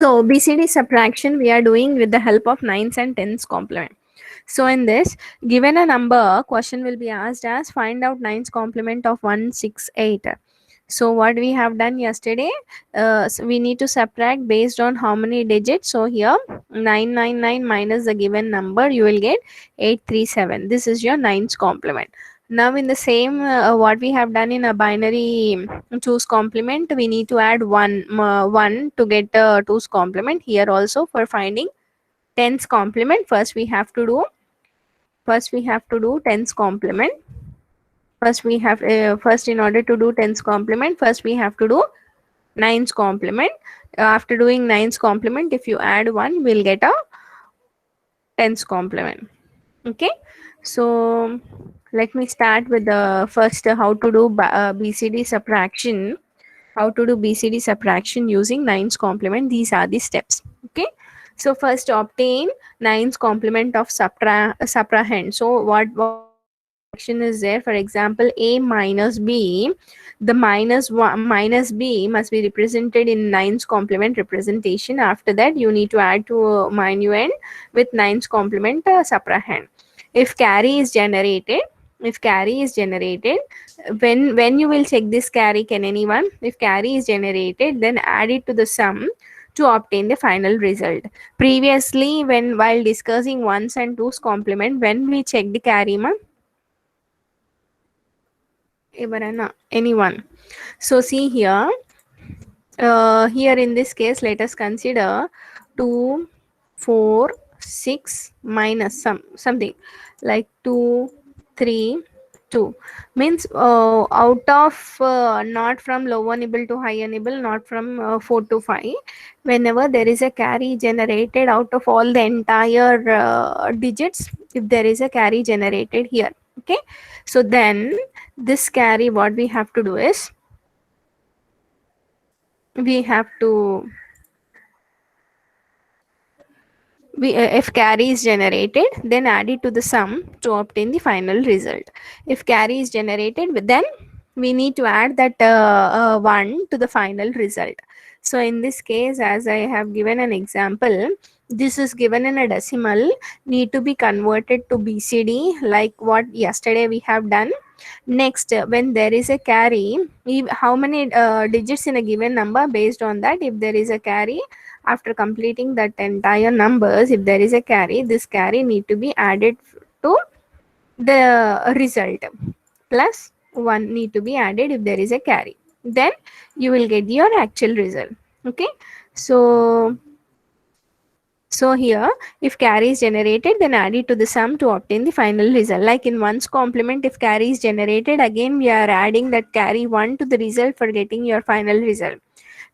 So BCD subtraction we are doing with the help of nines and tens complement. So in this, given a number, question will be asked as find out nines complement of 168. So what we have done yesterday, so we need to subtract based on how many digits. So here 999 minus the given number, you will get 837. This is your nines complement. Now in the same what we have done in a binary choose complement, we need to add one to get two's complement. Here also for finding tens complement, first we have to do tens complement. First in order to do tens complement, first we have to do nines complement. After doing nines complement, if you add one, we'll get a tens complement. Okay, so let me start with the first how to do BCD subtraction. How to do BCD subtraction using nines complement. These are the steps. Okay, so first obtain nines complement of subtrahend. So what subtraction is there? For example, a minus b, the minus one minus b must be represented in nines complement representation. After that, you need to add to minuend with nines complement subtrahend. If carry is generated, if carry is generated, when you will check this carry, can anyone, if carry is generated, then add it to the sum to obtain the final result. Previously, when while discussing ones and twos complement, when we check the carry ma, anyone. So see here, here in this case, let us consider 2, 4, 6 minus something like 2, 3, 2 means out of not from low enable to high enable, not from 4 to 5. Whenever there is a carry generated out of all the entire digits, if there is a carry generated here, okay, so then this carry, what we have to do is we have to if carry is generated, then add it to the sum to obtain the final result. If carry is generated, then we need to add that 1 to the final result. So in this case, as I have given an example, this is given in a decimal, need to be converted to BCD like what yesterday we have done. Next, when there is a carry, how many digits in a given number, based on that, if there is a carry, after completing that entire numbers, if there is a carry, this carry need to be added to the result, plus 1 need to be added if there is a carry, then you will get your actual result. Okay, so here, if carry is generated, then add it to the sum to obtain the final result. Like in one's complement, if carry is generated, again we are adding that carry 1 to the result for getting your final result.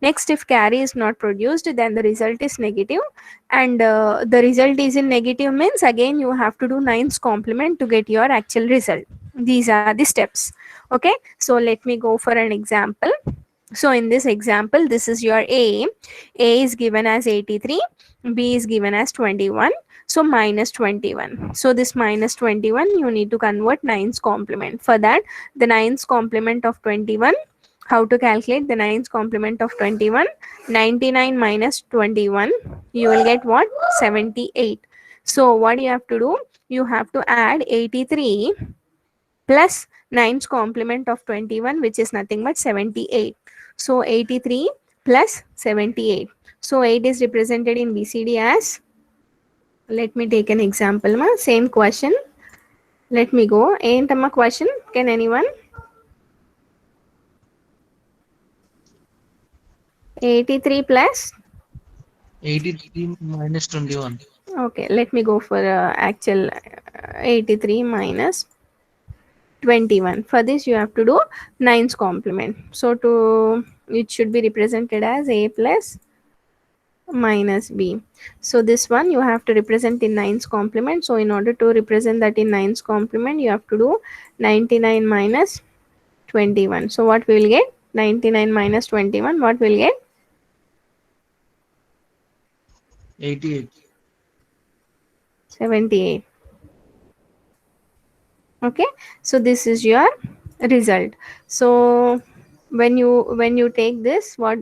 Next, if carry is not produced, then the result is negative, and the result is in negative means again you have to do nines complement to get your actual result. These are the steps. Okay, so let me go for an example. So in this example, this is your A is given as 83, B is given as 21. So minus 21. So this minus 21, you need to convert nines complement. For that, the nines complement of 21, how to calculate the nines complement of 21? 99 minus 21, you will get what? 78. So what you have to do? You have to add 83 plus nines complement of 21, which is nothing but 78. So 83 plus 78. So 8 is represented in BCD as, let me take an example ma, same question. Let me go. Entama question, can anyone? 83 plus, 83 minus 21. okay, let me go for actual 83 minus 21. For this you have to do nines complement. So to, it should be represented as A plus minus B. So this one you have to represent in nines complement. So in order to represent that in nines complement, you have to do 99 minus 21. So what we will get? 99 minus 21, what will get? 88. 78. Okay, so this is your result. So when you take this, what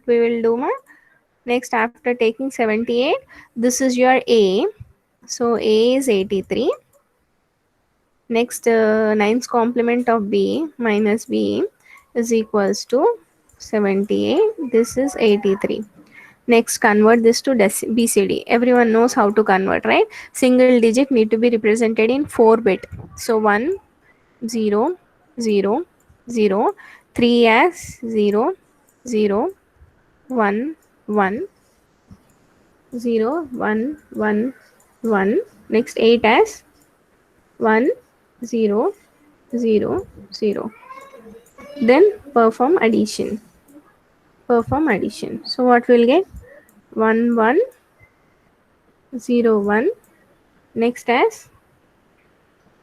we will do ma? Next, after taking 78, this is your A. So A is 83. Next, 9's complement of B minus B is equals to 78. This is 83. Next, convert this to BCD. Everyone knows how to convert, right? Single digit need to be represented in 4 bit. So 1, 0, 0, 0. 3 as 0, 0, 1, 1, 0, 1, 1, 1. Next, 8 as 1, 0, 0, 0. Then perform addition. Perform addition. So what we'll get? 1, 1, 0, 1. Next as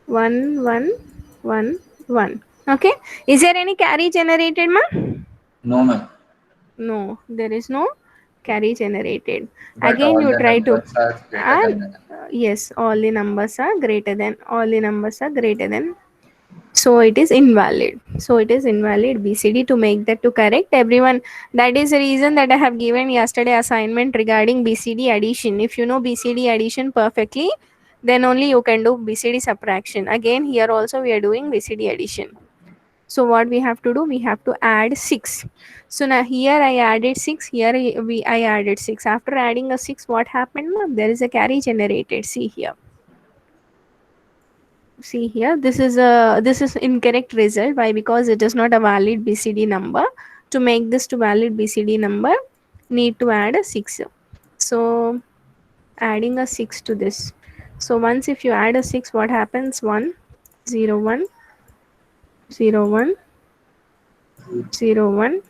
1, 1, 1, 1. Okay. Is there any carry generated, ma? No, ma'am. No, there is no carry generated. But Again, all you the try to numbers are greater add. than Yes, all the numbers are greater than. All the numbers are greater than. So it is invalid. So it is invalid BCD. To make that to correct everyone, that is the reason that I have given yesterday assignment regarding BCD addition. If you know BCD addition perfectly, then only you can do BCD subtraction. Again, here also we are doing BCD addition. So what we have to do, we have to add 6. So now here I added 6, here I added 6. After adding a 6, what happened, ma'am? There is a carry generated. See here, this is incorrect result. Why? Because it is not a valid BCD number. To make this to valid BCD number, need to add a 6. So adding a 6 to this. So once if you add a 6, what happens? 1, 0, 1, 0, 1, 0, 1.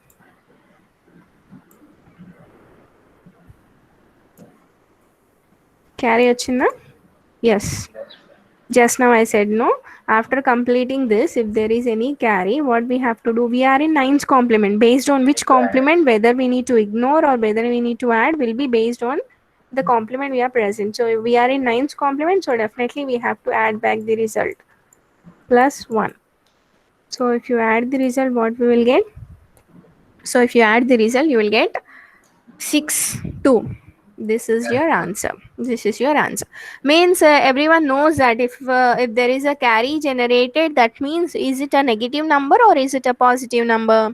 Carry వచ్చిందా? Yes. Just now I said no. After completing this, if there is any carry, what we have to do? We are in 9's complement. Based on which complement, whether we need to ignore or whether we need to add, will be based on the complement we are present. So if we are in 9's complement, so definitely we have to add back the result plus 1. So if you add the result, what we will get? So if you add the result, you will get 6, 2. This is your answer. This is your answer. Means everyone knows that if there is a carry generated, that means is it a negative number or is it a positive number?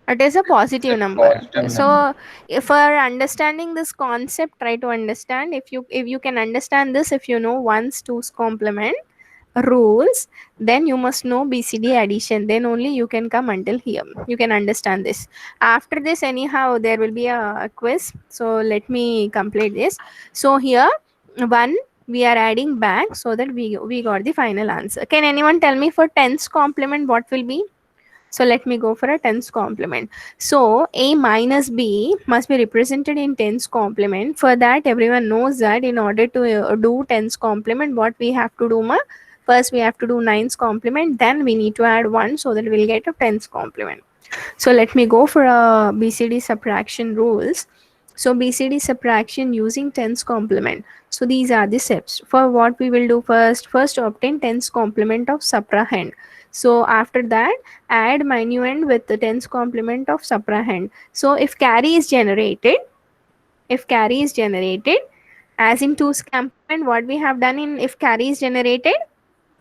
It is a positive number. positive So number. for understanding this concept, try to understand. If you can understand this, if you know 1's 2's complement rules, then you must know BCD addition, then only you can come until here, you can understand this. After this, anyhow, there will be a quiz, so let me complete this. So here 1 we are adding back so that we got the final answer. Can anyone tell me for 10's complement what will be? So let me go for a 10's complement. So A minus B must be represented in 10's complement. For that, everyone knows that in order to do 10's complement, what we have to do, ma? First we have to do 9's complement, then we need to add 1 so that we'll get a 10's complement. So let me go for a BCD subtraction rules. So BCD subtraction using 10's complement. So these are the steps. For what we will do first to obtain 10's complement of suprahend. So after that, add minuend with the 10's complement of suprahend. So if carry is generated, as in 2's complement, what we have done in if carry is generated,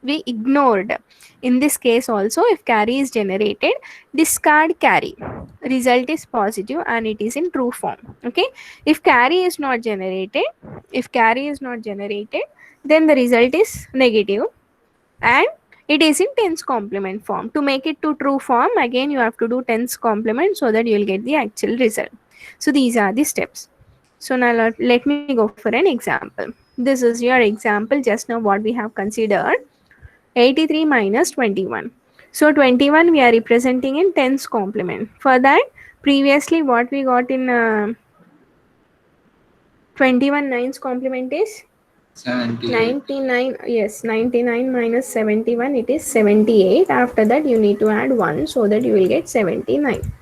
we ignored. In this case also, if carry is generated, discard carry. Result is positive and it is in true form. Okay. If carry is not generated, then the result is negative and it is in 10's complement form. To make it to true form, again you have to do 10's complement so that you will get the actual result. So these are the steps. So now let me go for an example. This is your example. Just now what we have considered, 83 minus 21. So 21 we are representing in 10's complement. For that, previously what we got in 21 9's complement is 78. 99. Yes, 99 minus 71, it is 78. After that you need to add 1 so that you will get 79.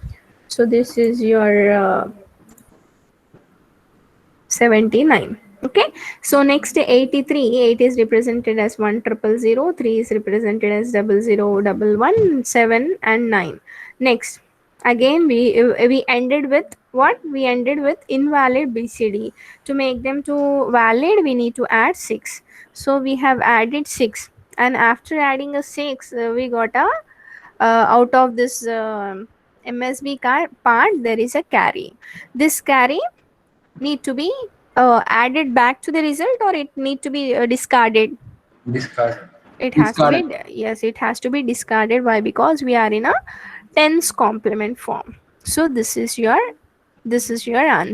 So this is your 79. Okay. So next 83, 8 is represented as 1 triple 0, 3 is represented as 00 11 7 and 9. Next Again, we ended with what? We ended with invalid BCD. To make them to valid, we need to add 6. So we have added 6, and after adding a 6, we got a out of this MSB part, there is a carry. This carry need to be added back to the result, or it need to be discarded. Discard. It has to be, Discarded. yes, it has to be discarded. Why? Because we are in a tens complement form. So this is your answer.